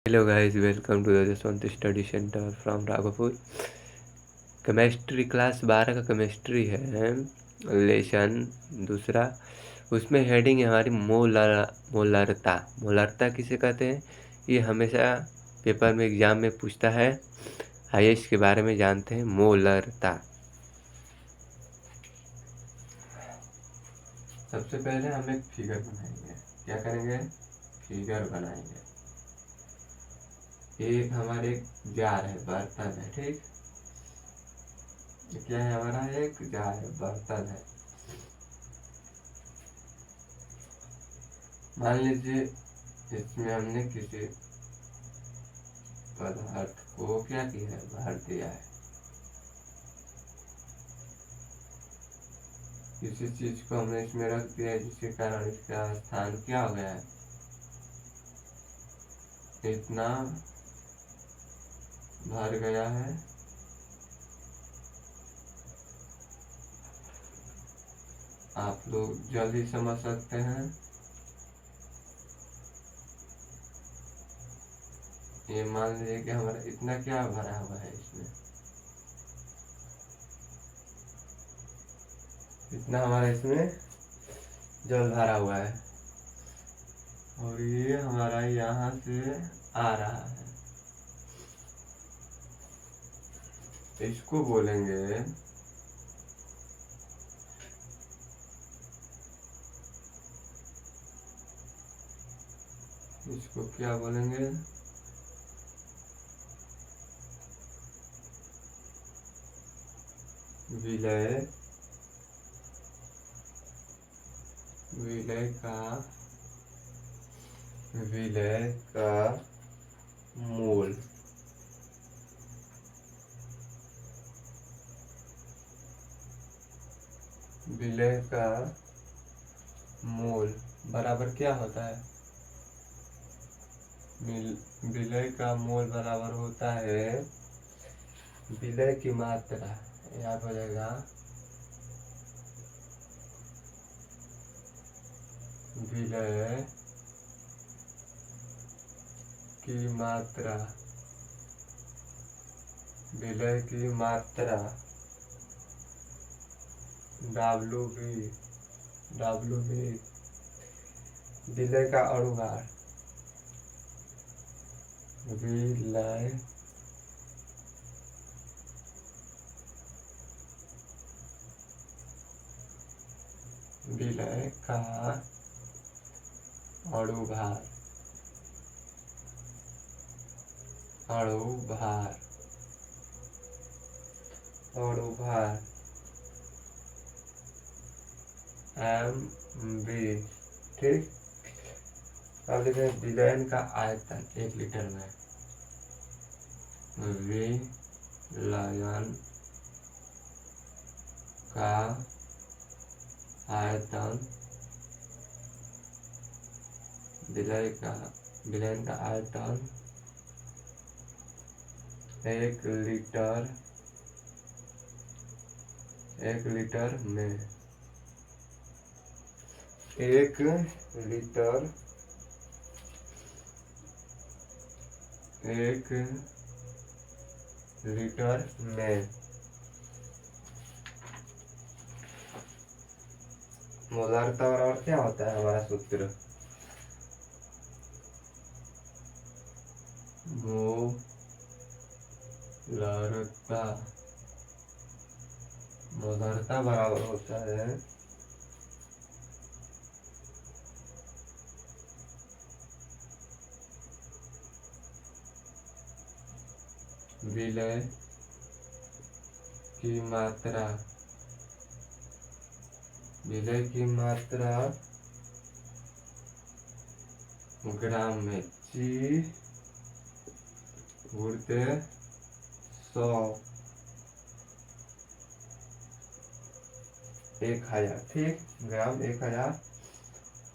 Hello guys, welcome to the Jaswant Study Center from Raghopur. Chemistry class 12 का chemistry है, lesson दूसरा। उसमें heading है हमारी मोलरता। मोलरता किसे कहते हैं? ये हमेशा पेपर में एग्जाम में पूछता है। आइए इसके बारे में जानते हैं। मोलरता, सबसे पहले हम एक फिगर बनाएंगे। क्या करेंगे? फिगर बनाएंगे। एक हमारे जार है, बर्तन है, ठीक। क्या है हमारा? एक जार है, बर्तन है। मान लीजिए इसमें हमने किसी पदार्थ को क्या किया है? भर दिया है। किसी चीज को हमने इसमें रख दिया है, जिसके कारण इसका स्थान क्या हो गया है? इतना भर गया है। आप लोग जल्दी समझ सकते हैं। ये मान लीजिए कि हमारा इतना क्या भरा हुआ है, इसमें इतना हमारा इसमें जल भरा हुआ है, और ये हमारा यहाँ से आ रहा है। इसको बोलेंगे इसको क्या बोलेंगे? विलय। विलय का मोल। विलय का मोल बराबर क्या होता है? विलय का मोल बराबर होता है विलय की मात्रा। याद हो जाएगा। विलय की मात्रा। विलय की मात्रा WV। विलय का अणुभार। विलय विलय का अणुभार। अणुभार MV, ठीक। अब लिखे विलयन का आयतन 1 लीटर में। विलयन का आयतन, विलयन का आयतन 1 लीटर में। 1 लीटर 1 लीटर में। मोलारता और क्या होता है हमारा सूत्र? मोलारता बराबर होता है विलय की मात्रा। विलय की मात्रा ग्राम में। G गुणित 100 1000, ठीक। ग्राम 1000।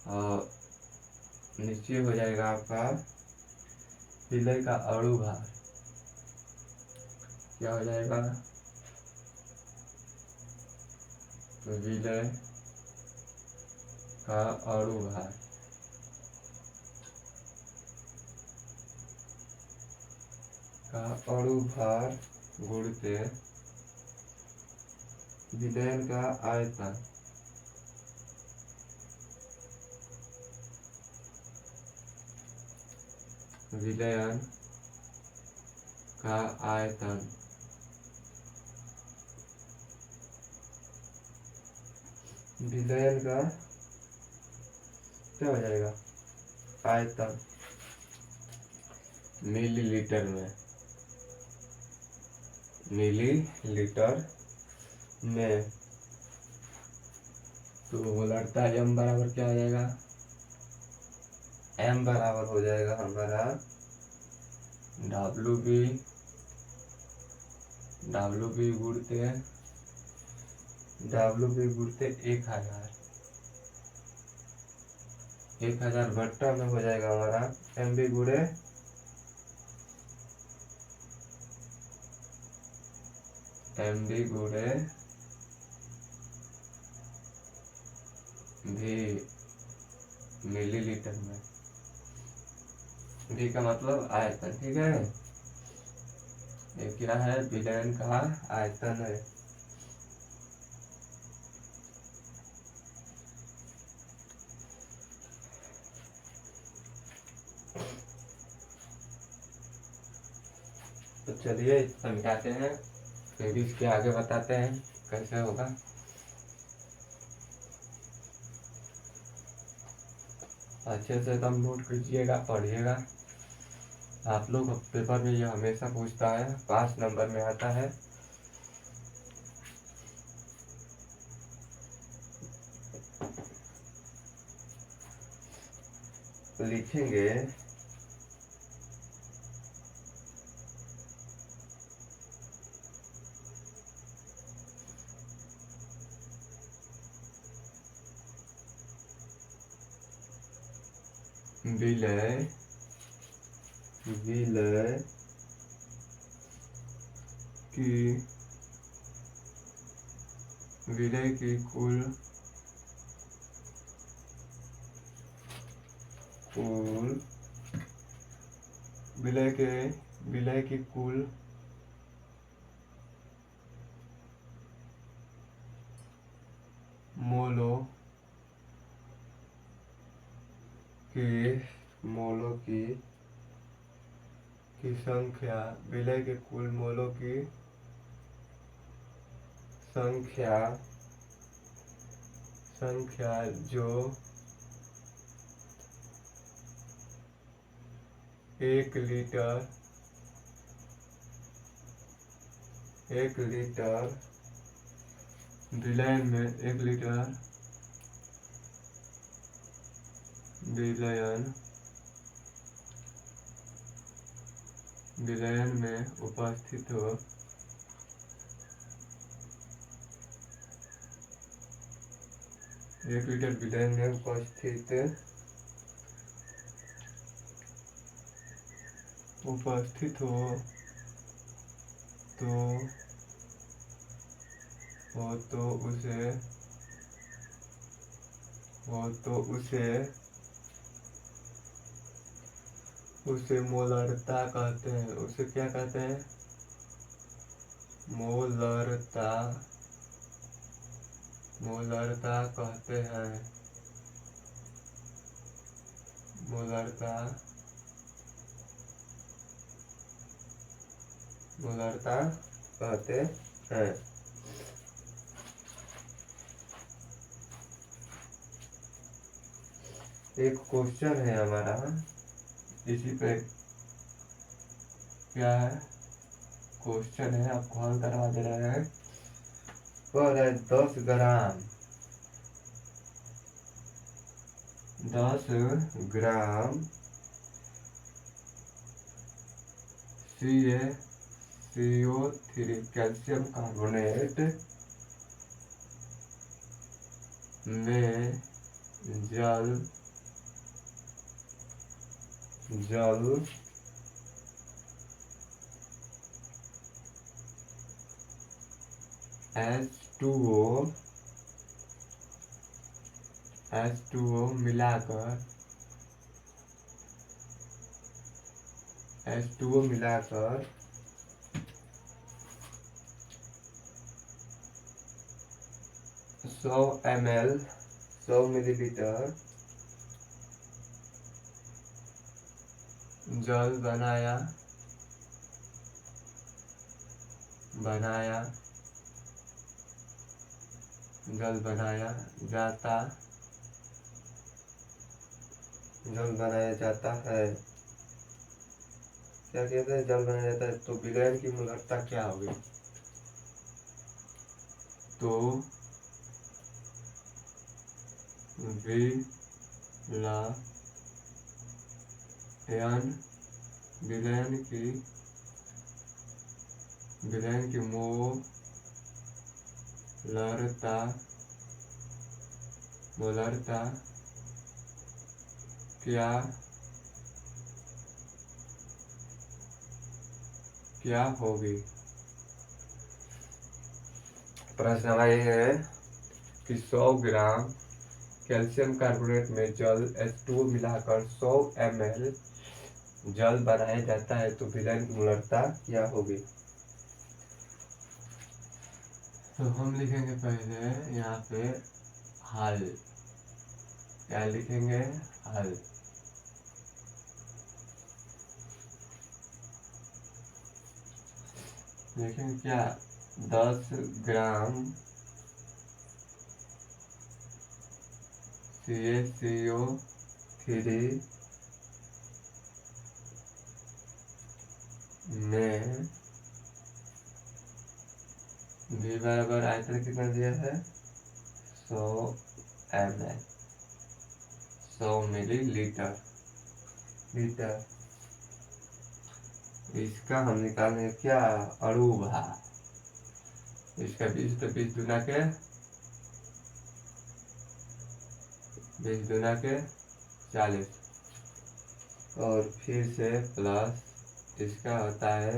और नीचे हो जाएगा आपका विलय का अणुभार। क्या हो जाएगा? विलय का अणुभार का अणु भार गुणित विलयन का आयतन विलयन का आयतन विलयन का क्या हो जाएगा आयतन मिलीलीटर में तो मोलरता m बराबर क्या हो जाएगा m बराबर हो जाएगा हमारा डब्ल्यू बी गुणते 1000 बट्टा में हो जाएगा हमारा एम बी गुणे भी मिलीलीटर में। भी का मतलब आयतन, ठीक है। ये क्या है विलयन का आयतन है। तो चलिए समझाते हैं, फिर इसके आगे बताते हैं कैसे होगा। अच्छे से एकदम नोट कीजिएगा, पढ़िएगा। आप लोग पेपर में ये हमेशा पूछता है, 5 नंबर में आता है। लिखेंगे विलय की कुल विलय की कुल मोलों की संख्या, विलय के कुल मोलों की संख्या जो 1 लीटर विलयन में 1 लीटर विलयन में उपस्थित हो, 1 लीटर विलयन में उपस्थित हो तो उसे मोलरता कहते हैं। उसे क्या कहते हैं? मोलरता कहते हैं। मोलरता कहते हैं। एक क्वेश्चन है हमारा, इसी पे क्या है क्वेश्चन है, आपको हल करवा दे रहे हैं। और है 10 ग्राम CO3 कैल्शियम कार्बोनेट में जल H2O मिलाकर 100 ml 100 मिलीलीटर जल बनाया बनाया जल बनाया जाता जल बनाया जाता है। क्या कहते हैं? जल बनाया जाता है। तो विलयन की मूलकता क्या होगी? तो विलयन विलयन की मोलरता क्या होगी? प्रश्न हमारा ये है कि 100 ग्राम कैल्शियम कार्बोनेट में जल H2O मिलाकर 100 ml जल बनाया जाता है, तो विलयन की मूलरता क्या होगी? तो हम लिखेंगे पहले यहाँ पे हल। क्या लिखेंगे? हल। लिखेंगे क्या? 10 ग्राम CaCO3 में V बराबर आयतन कितना दिया है? 100 ml 100 मिलीलीटर। इसका हम निकालेंगे क्या? अणु भार। इसका 20 तो 20 दूना के 40 और फिर से प्लस इसका होता है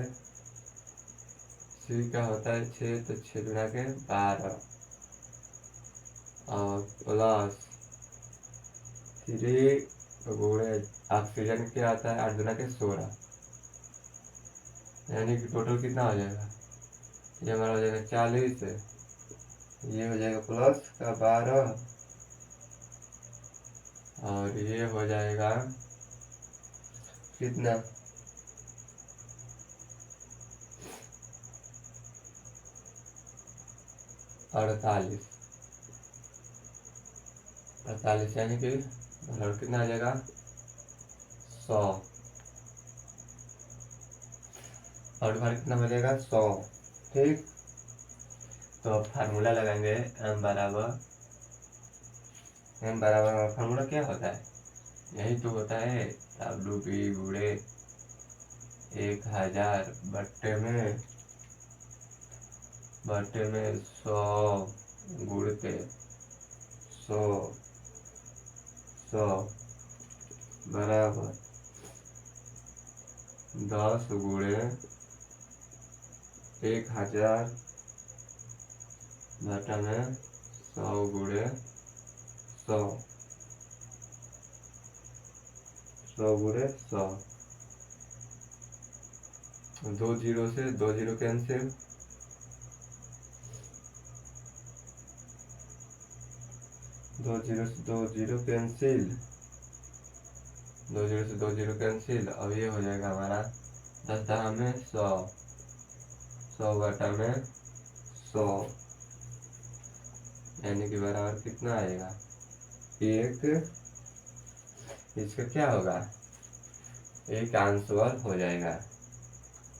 C का होता है 6 तो 6 दूना के 12 और प्लस 3 गुणे ऑक्सीजन क्या आता है 8 दूना के 16, यानी कि टोटल कितना हो जाएगा? ये हमारा हो जाएगा 40, ये हो जाएगा प्लस का 12 और ये हो जाएगा कितना? 48 यानी कि और कितना आ जाएगा? 100 और भार कितना हो जाएगा? 100। ठीक, तो अब फार्मूला लगाएंगे m बराबर फार्मूला क्या होता है? यही तो होता है WB गुणे 1000 बट्टे में 100 गुणते 100 बराबर 10 गुणे 1000 बटा में 100 गुणे 100 गुणे 100। 2 जीरो से 2 जीरो कैंसिल, 2 जीरो से 2 जीरो कैंसिल, 2 जीरो से 2 जीरो कैंसिल। अब ये हो जाएगा हमारा 10 दहा में 100 बटा में 100 यानी कि बराबर कितना आएगा? 1। इसका क्या होगा? 1 आंसर हो जाएगा।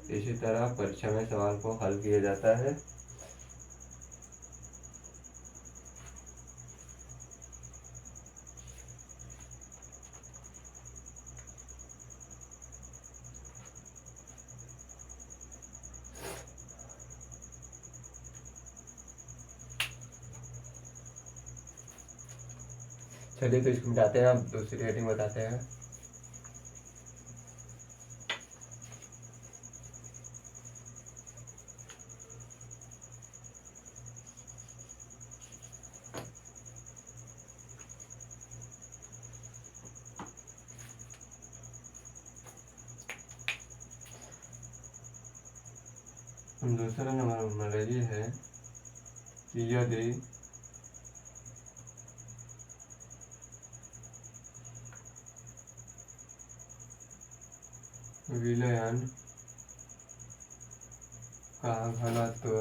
इसी तरह परीक्षा में सवाल को हल किया जाता है। चलिए तो इसको मिटाते हैं, अब दूसरी रेटिंग बताते हैं। दूसरा नंबर हमारा ये है कि यदि विलयन का घनत्व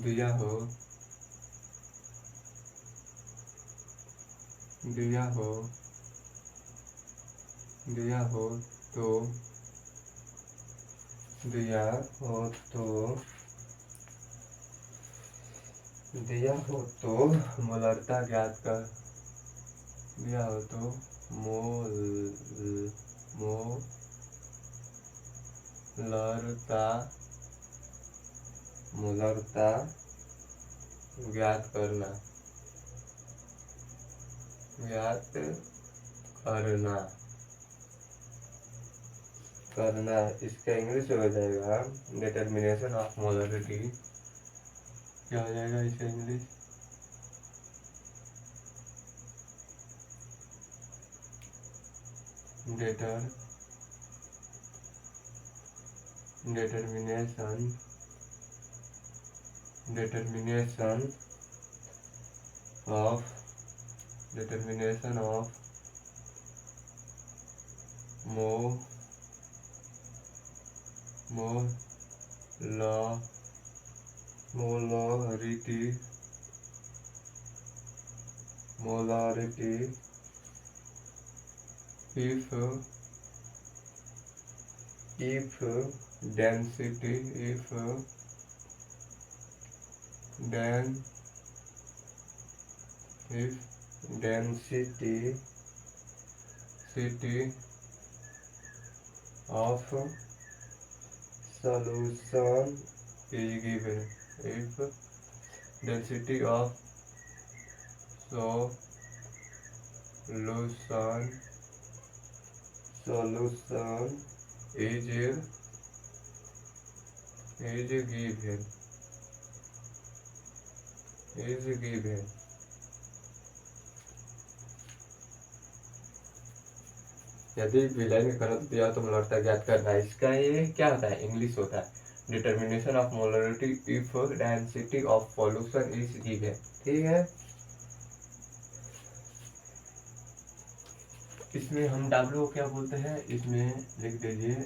दिया हो तो मोलरता ज्ञात कर दिया हो तो मोलरता ज्ञात करना इसका इंग्लिश हो जाएगा डिटर्मिनेशन ऑफ मोलरिटी। क्या हो जाएगा इसका English? determination of molarity if density of solution is given. If density of solution is given. यदि विलयन का घनत्व दिया तो मोलरता ज्ञात करना है। इसका ये क्या होता है? इंग्लिश होता है determination of molarity if density of solution is given. ठीक है, इसमें हम W को क्या बोलते हैं? इसमें लिख दीजिए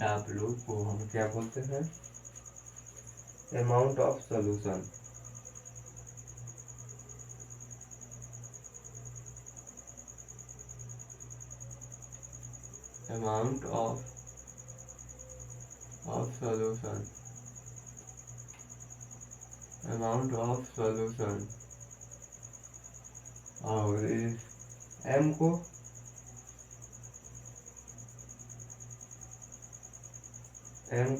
W को हम क्या बोलते हैं? Amount of solution. Amount of solution और M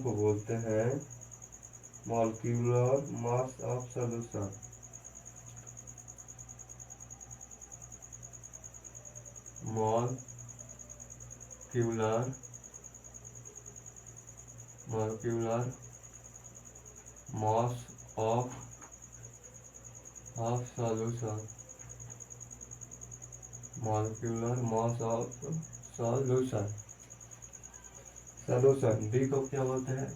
को बोलते हैं molecular mass of solution. Molecular mass of solution. Molecular mass of solution. D को क्या बोलते हैं?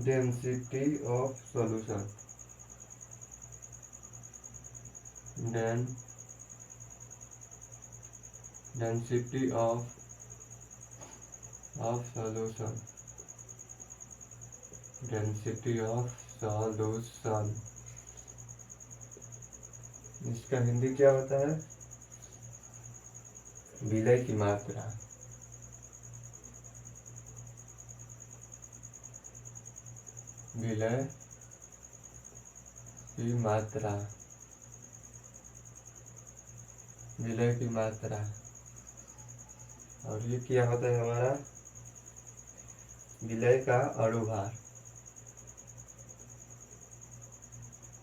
Density of solution. Density of solution. इसका हिंदी क्या होता है? विलय की मात्रा। विलय की मात्रा। और ये क्या होता है हमारा? विलय का अणुभार।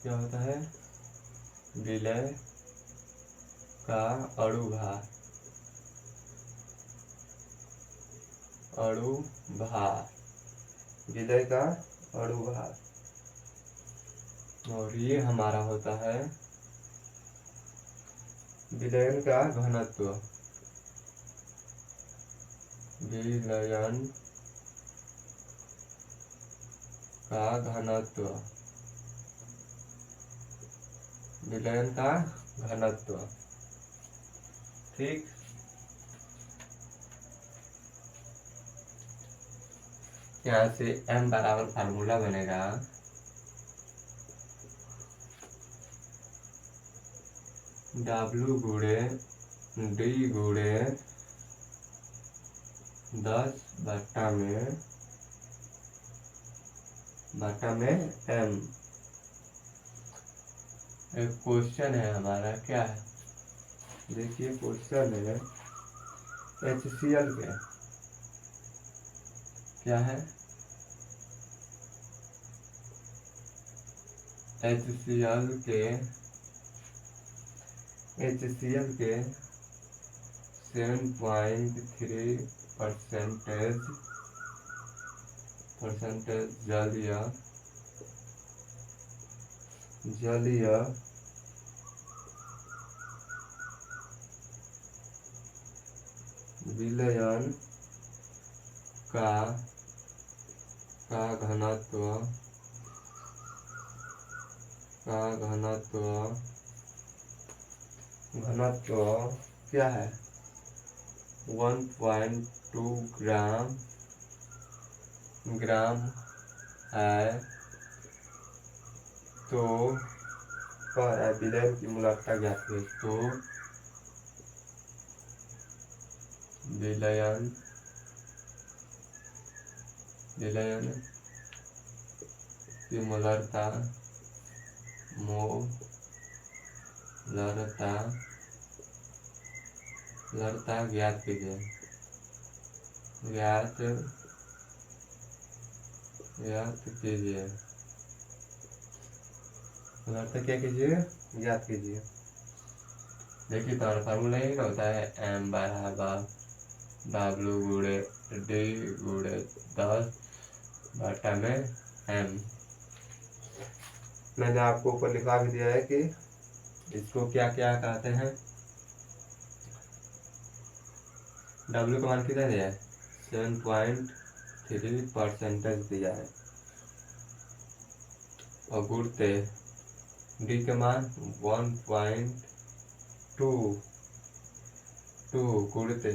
क्या होता है? विलय का अणुभार। विलय का अणुभार। और ये हमारा होता है विलयन का घनत्व। विलयन का घनत्व विलयन का घनत्व। ठीक, यहाँ से m बराबर फार्मूला बनेगा W गुणे D गुणे 10/में m। एक क्वेश्चन है हमारा, क्या है देखिए, क्वेश्चन है HCl के, क्या है HCl के 7.3% जलीय विलयन का घनत्व क्या है 1.2 ग्राम है। तो कह रहा है विलयन की मोलरता ज्ञात है, तो विलयन की मोलरता ज्ञात कीजिए। मोलरता क्या कीजिए, ज्ञात कीजिए। देखिए तो फार्मूला यही होता है m बराबर W गुणे D गुणे 10/में m। मैंने आपको ऊपर लिखा भी दिया है कि इसको क्या क्या कहते हैं। W का मान कितना दिया है 7.3% दिया है, और गुणते D के मान 1.2 गुणते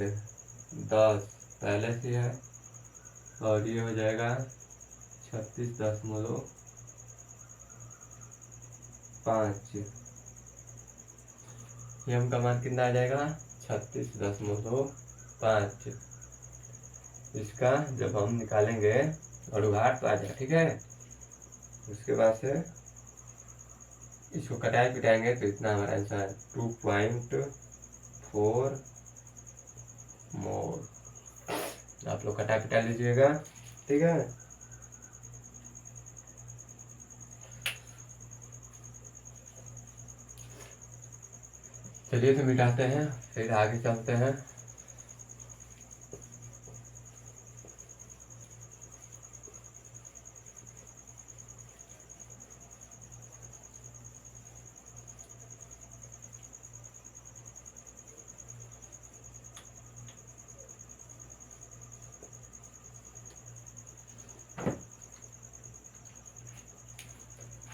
10 पहले से है, और ये हो जाएगा 36.5। m का मान कितना आ जाएगा 36.5। इसका जब हम निकालेंगे अनुघात तो आ जाएगा, ठीक है। उसके बाद से इसको पिटाएंगे तो इतना हमारा आंसर 2.4 मोल। आप लोग पिटा लीजिएगा, ठीक है। चलिए तो मिटाते हैं, फिर आगे चलते हैं।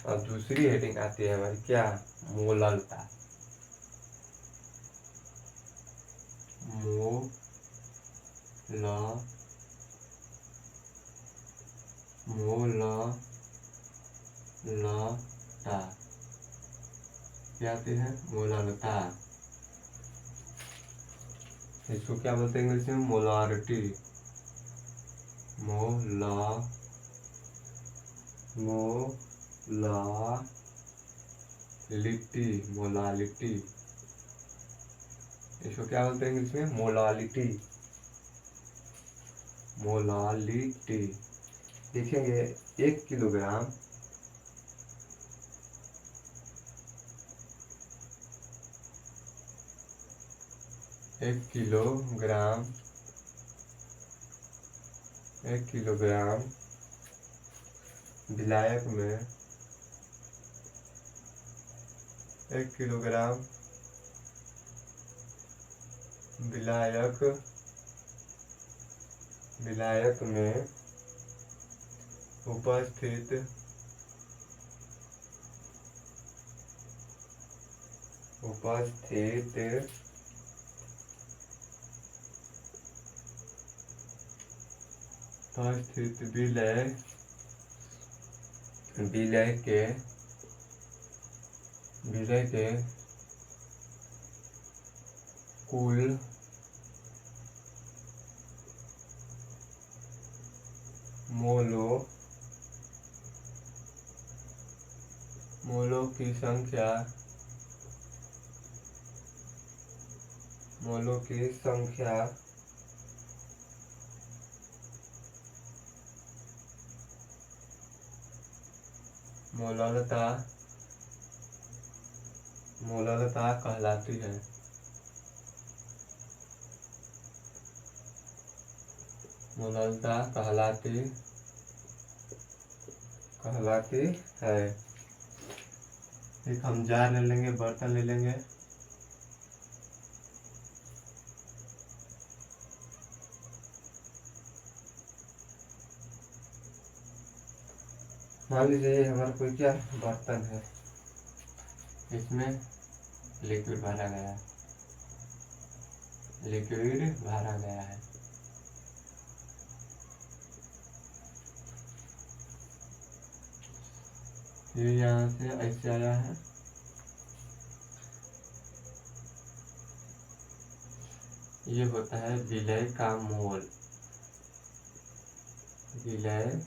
अब दूसरी हेडिंग आती है हमारी, क्या मोललता। मोललता क्या आती है, मोललता। इसको क्या बोलते हैं इंग्लिश में, मोलारिटी। मोलालिटी। इसको क्या बोलते हैं इंग्लिश में, मोलालिटी। देखेंगे 1 किलोग्राम 1 किलोग्राम विलायक में 1 किलोग्राम विलायक में उपस्थित उपस्थित विलय के कुल मोलों की संख्या मोललता कहलाती है। मोललता कहलाती है। एक हम जार ले लेंगे, बर्तन ले लेंगे। मान लीजिए हमारा कोई क्या बर्तन है, इसमें लिक्विड भरा गया है। फिर यहाँ से ऐसे आया है, ये होता है विलय का मोल। विलय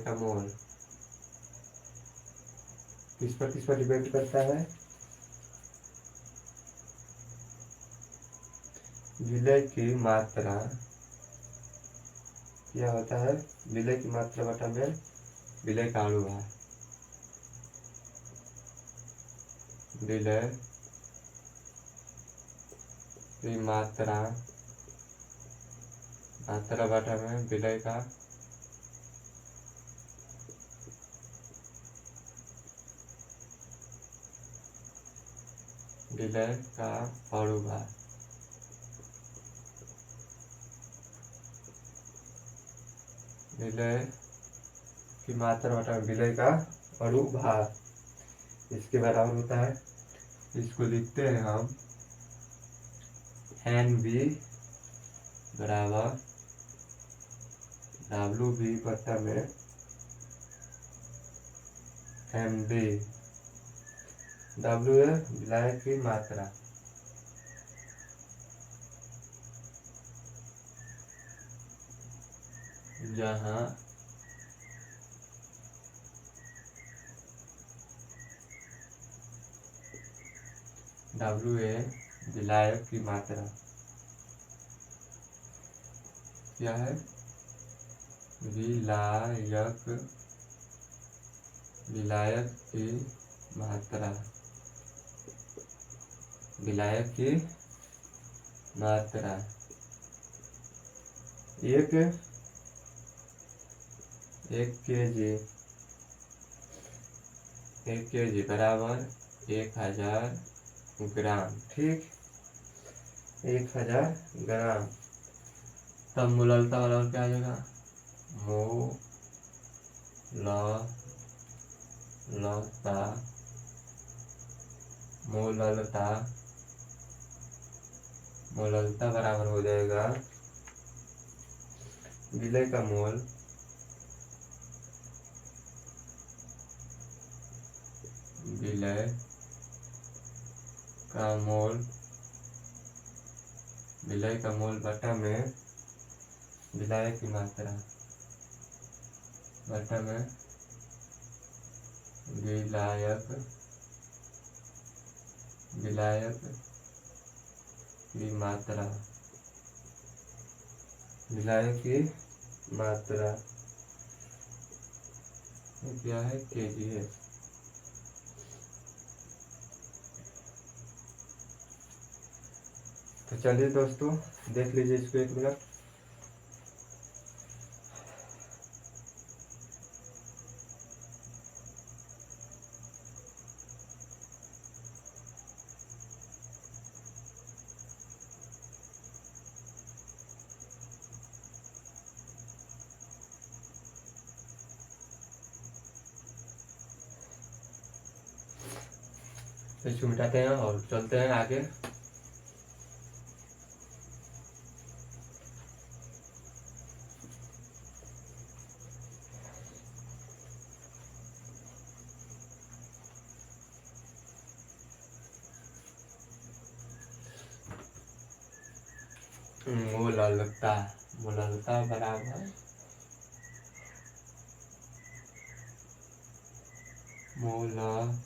का मोल किस पर डिपेंड करता है? विलय की मात्रा क्या होता है? विलय की मात्रा बटा में विलय का अनुभार। विलय की मात्रा बटा में विलय का अनुभार। विलय की मात्रा बटा विलय का अनुभार इसके बराबर होता है। इसको लिखते हैं हम NV बराबर WV बटा में MV। W है विलय की मात्रा, जहाँ W है विलायक की मात्रा। क्या है? विलायक की मात्रा। विलायक की मात्रा एक केजी बराबर 1000 ग्राम। ठीक, 1000 ग्राम। तब मोललता बराबर क्या आ जाएगा? मोललता बराबर हो जाएगा विलय का मोल बटा में विलायक की मात्रा बटा में विलायक की मात्रा। क्या है? केजी है। तो चलिए दोस्तों, देख लीजिए इसको 1 मिनट। तो इसको मिटाते हैं और चलते हैं आगे। मोललता, मोललता बराबर मोललता,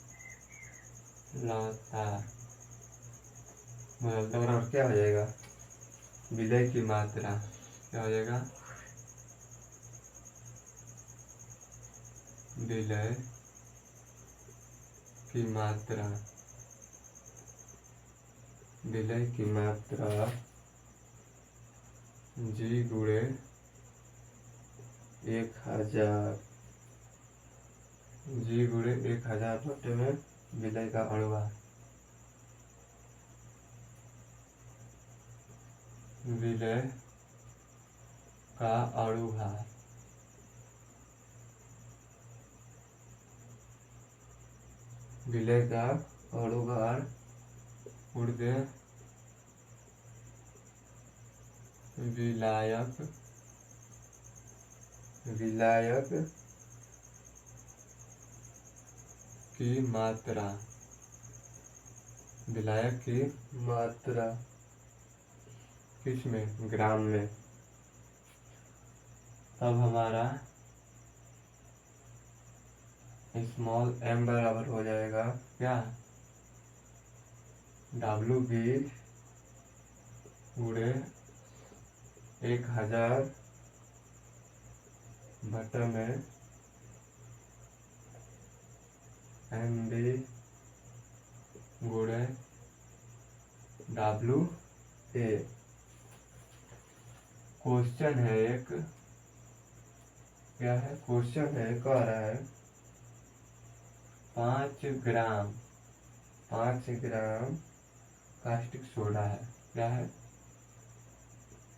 मोललता बराबर क्या हो जाएगा, विलय की मात्रा क्या हो जाएगा, विलय की मात्रा, विलय की मात्रा जी गुणे 1000, जी गुणे 1000 बटे में विलय का अणुभार, विलय का अणुभार, विलय का अणुभार ऊर्ध्व विलायक, विलायक की मात्रा, विलायक की मात्रा किसमें, ग्राम में। तब हमारा स्मॉल m बराबर हो जाएगा क्या, WB गुणे 1000 बटे में MB गुणे WA। क्वेश्चन है एक, क्या है क्वेश्चन है, कह रहा है 5 ग्राम, 5 ग्राम कास्टिक सोडा है, क्या है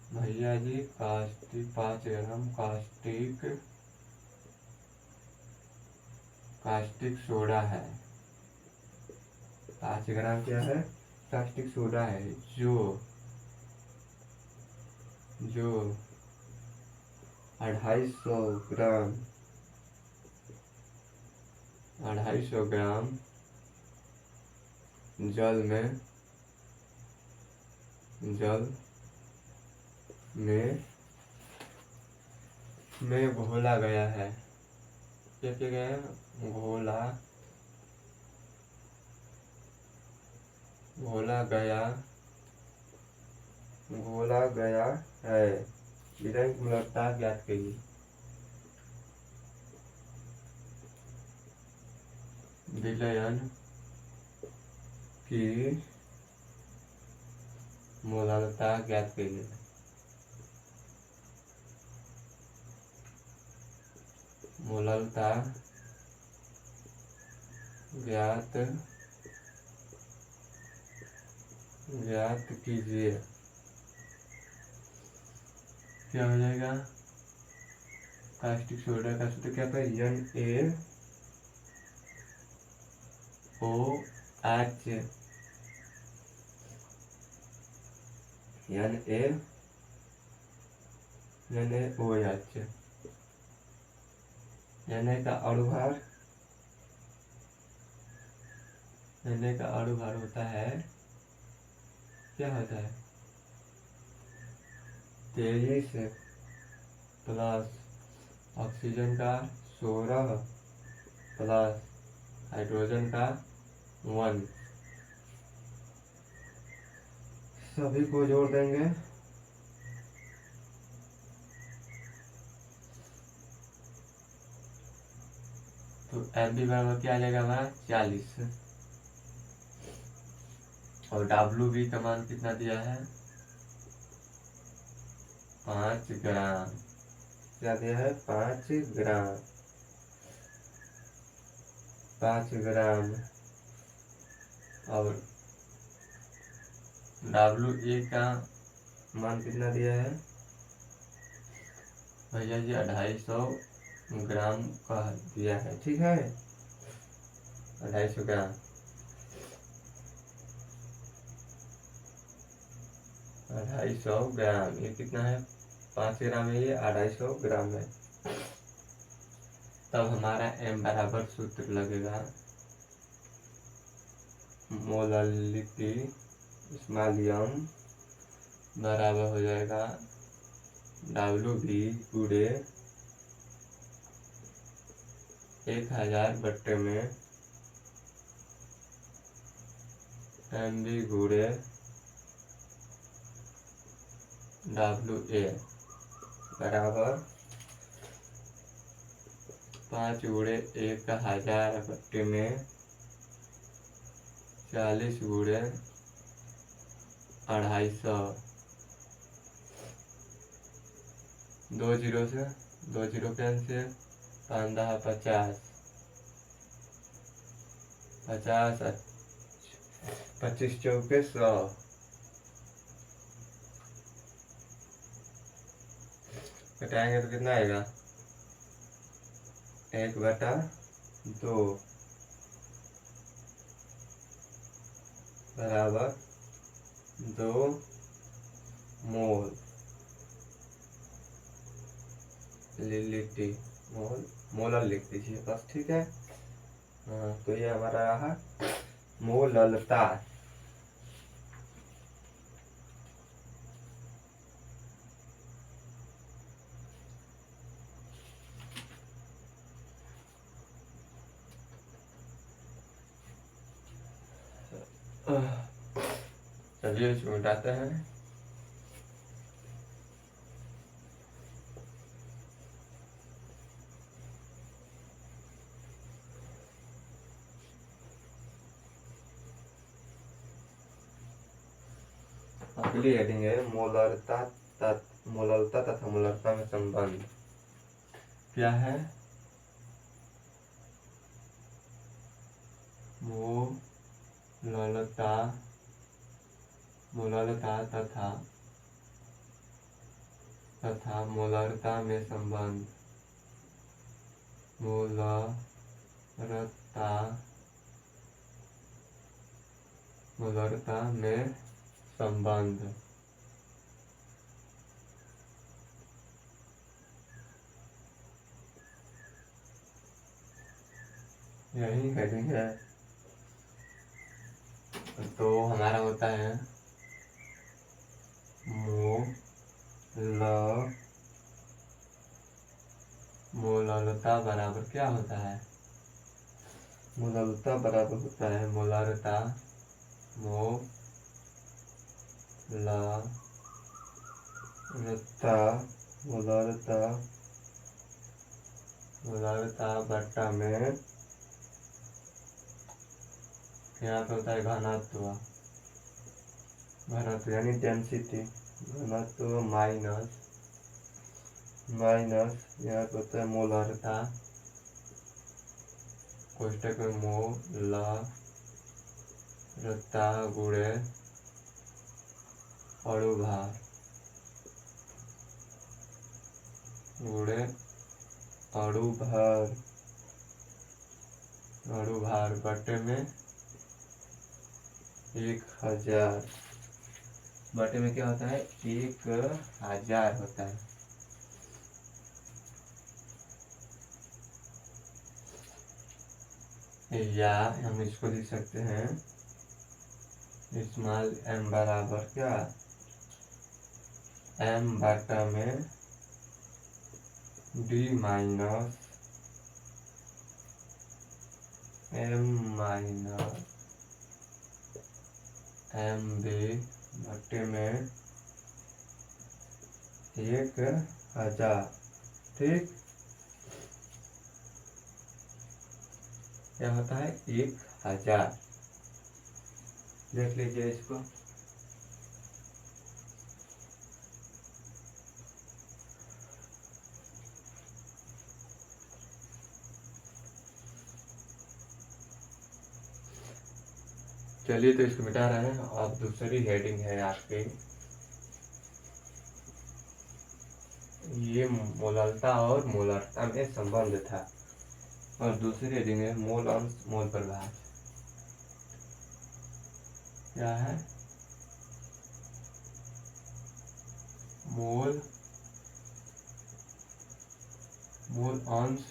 भैया जी, कास्टिक 5 ग्राम कास्टिक, कास्टिक सोडा है, 5 ग्राम क्या है, कास्टिक सोडा है, जो 250 ग्राम, 250 ग्राम जल में घोला गया है, क्या किया गया है, घोला गया है, विलयन की गुणवत्ता ज्ञात कीजिए। विलयन की मोलालता ज्ञात कीजिए। मोलालता ज्ञात कीजिए, क्या हो जाएगा, कास्टिक सोडा का सूत्र क्या था, NaOH, NaOH, Na का अणुभार, Na का अणुभार होता है, क्या होता है 23 प्लस ऑक्सीजन का 16 प्लस हाइड्रोजन का 1, सभी को जोड़ देंगे तो MB बराबर क्या आ जाएगा हमारा 40, और WB का मान कितना दिया है 5 ग्राम, क्या दिया है 5 ग्राम, 5 ग्राम, और WA का मान कितना दिया है भैया जी 250 ग्राम का दिया है, ठीक है 250 ग्राम। 250 ग्राम। ये कितना है? 5 ग्राम है, ये 250 ग्राम है। तब हमारा m बराबर सूत्र लगेगा मोलालिटी स्मॉल m बराबर हो जाएगा WB गुणे 1000 बट्टे में MB गुणे WA बराबर 5 गुणे 1000 बट्टे में 40 गुणे 250। 2 जीरो से 2 जीरो कैंसिल, 5 10 50, 50 25 चौके 100। घटाएंगे तो कितना आएगा? 1/2 बराबर 2 मोल लिलिटी मोलर लिख दीजिए बस, ठीक है। हाँ, तो ये हमारा रहा मोललता। चलिए इसको मिटाते हैं। अगली हेडिंग है मोलरता तथा मोलरता में संबंध। क्या है? मोलरता तथा मोलरता में संबंध। मोलरता में संबंध। यही हेडिंग है। तो हमारा होता है मोलरता बराबर क्या होता है? मोलरता बराबर होता है मोलरता बट्टा में यहाँ पे होता है घनत्व यानी डेंसिटी। घनत्व माइनस यहाँ पे होता है मोलरता, कोष्टक में मोलरता गुणे अणुभार बटे में 1000। बटे में क्या होता है? 1000 होता है। या हम इसको लिख सकते हैं स्मॉल m बराबर क्या? m बटा में d माइनस mb बटे में 1000। ठीक, क्या होता है? 1000। देख लीजिए इसको। चलिए तो इसको मिटा रहे हैं। अब दूसरी हेडिंग है आपकी, ये मोलरता और मोलरता में संबंध था। और दूसरी हेडिंग है मोल अंश मोल प्रभाव। क्या है? मोल मोल अंश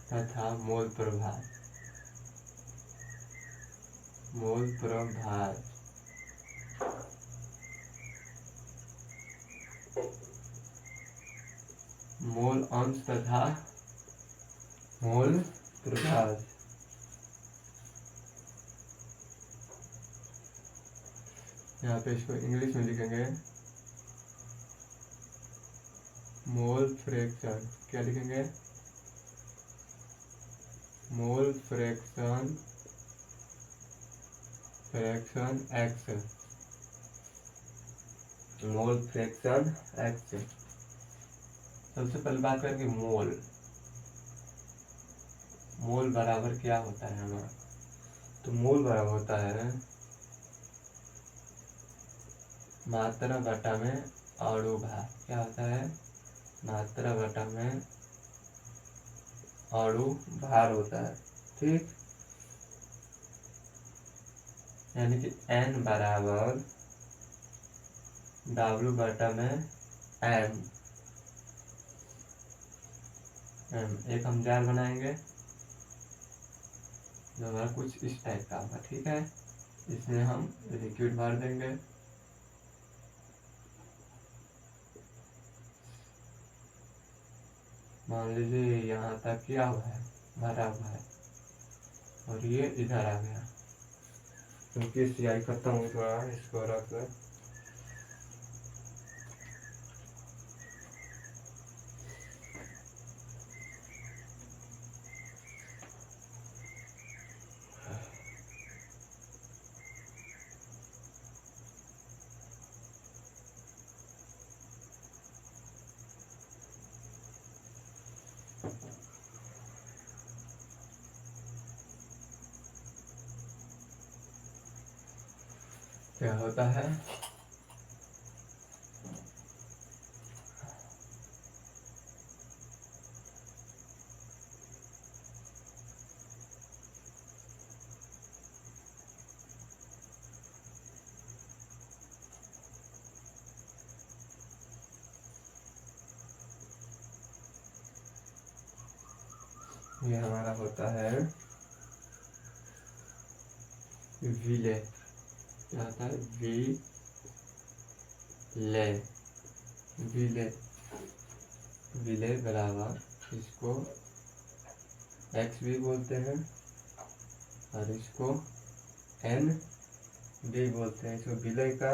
तथा मोल प्रभार। मोल प्रभार मोल अंश तथा मोल प्रभार। यहाँ पे इसको इंग्लिश में लिखेंगे मोल फ्रैक्शन। क्या लिखेंगे? Mole fraction x. Mole fraction x. सबसे पहले बात करेंगे मोल। मोल बराबर क्या होता है हमारा? तो मोल बराबर होता है मात्रा बटा में अणु भार। क्या होता है? मात्रा बटा में अणु भार होता है। ठीक, यानी कि n बराबर W बटा में m। एक हम जार बनाएंगे जो हमारा कुछ इस टाइप का होगा। ठीक है, इसमें हम लिक्विड भर देंगे। मान लीजिए यहाँ तक क्या हुआ है, भरा हुआ है, और ये इधर आ गया क्योंकि सियाही खत्म हो गया है। इसको रख कर क्या होता है, ये हमारा होता है विले। क्या होता है? विले। विले विले बराबर, इसको एक्स भी बोलते हैं और इसको एन भी बोलते हैं। इसको विलय का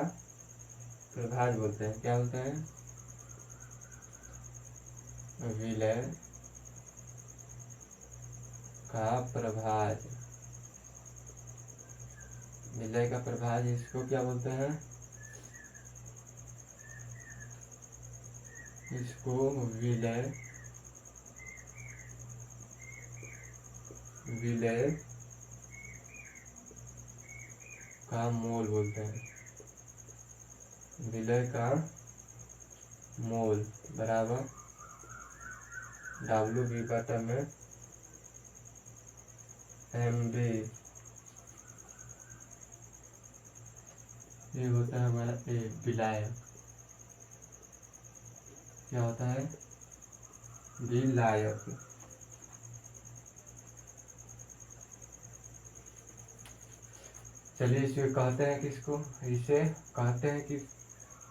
प्रभाज बोलते हैं। क्या बोलते हैं? विलय का प्रभाज। विलय का प्रभाज इसको क्या बोलते हैं? इसको विलय विलय का मोल बोलते हैं। विलय का मोल बराबर डब्ल्यू बी बटा में एम बी। ये होता है हमारा ए विलायक। क्या होता है? विलायक। चलिए इसे कहते हैं किसको? इसे कहते हैं कि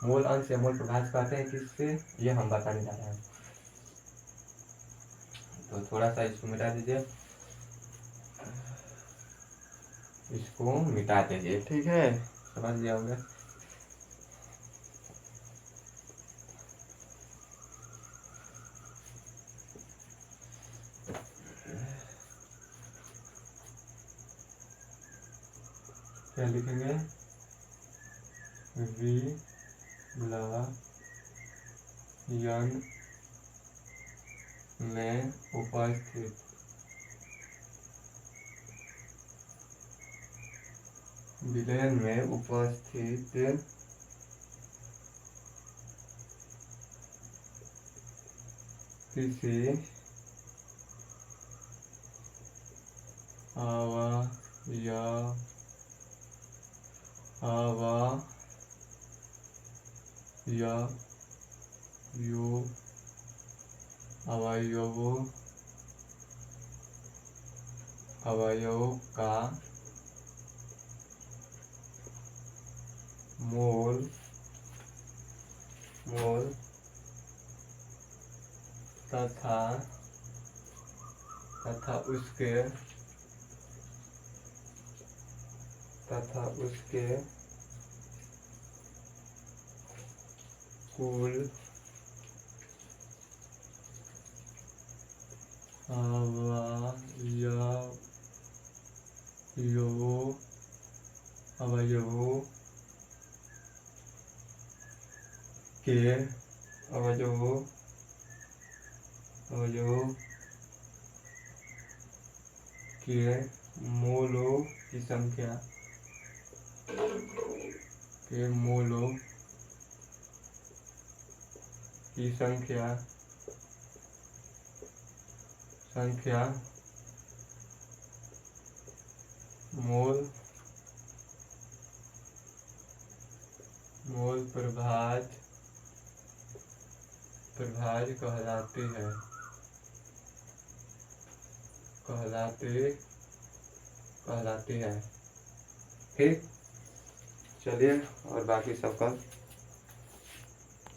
मोल अंश या मोल प्रभाज कहते हैं किससे, ये हम बताने जा रहे हैं। तो थोड़ा सा इसको मिटा दीजिए, इसको मिटा दीजिए। ठीक है, समझ लिया होगा। क्या लिखेंगे? विलयन में उपस्थित विलयन में उपस्थित किसी अवयव या यो अवयवों अवयवों का मोल मोल तथा तथा उसके कुल अवयवों के मोलों की संख्या मोल प्रभाज कहलाती है। ठीक, चलिए और बाकी सब का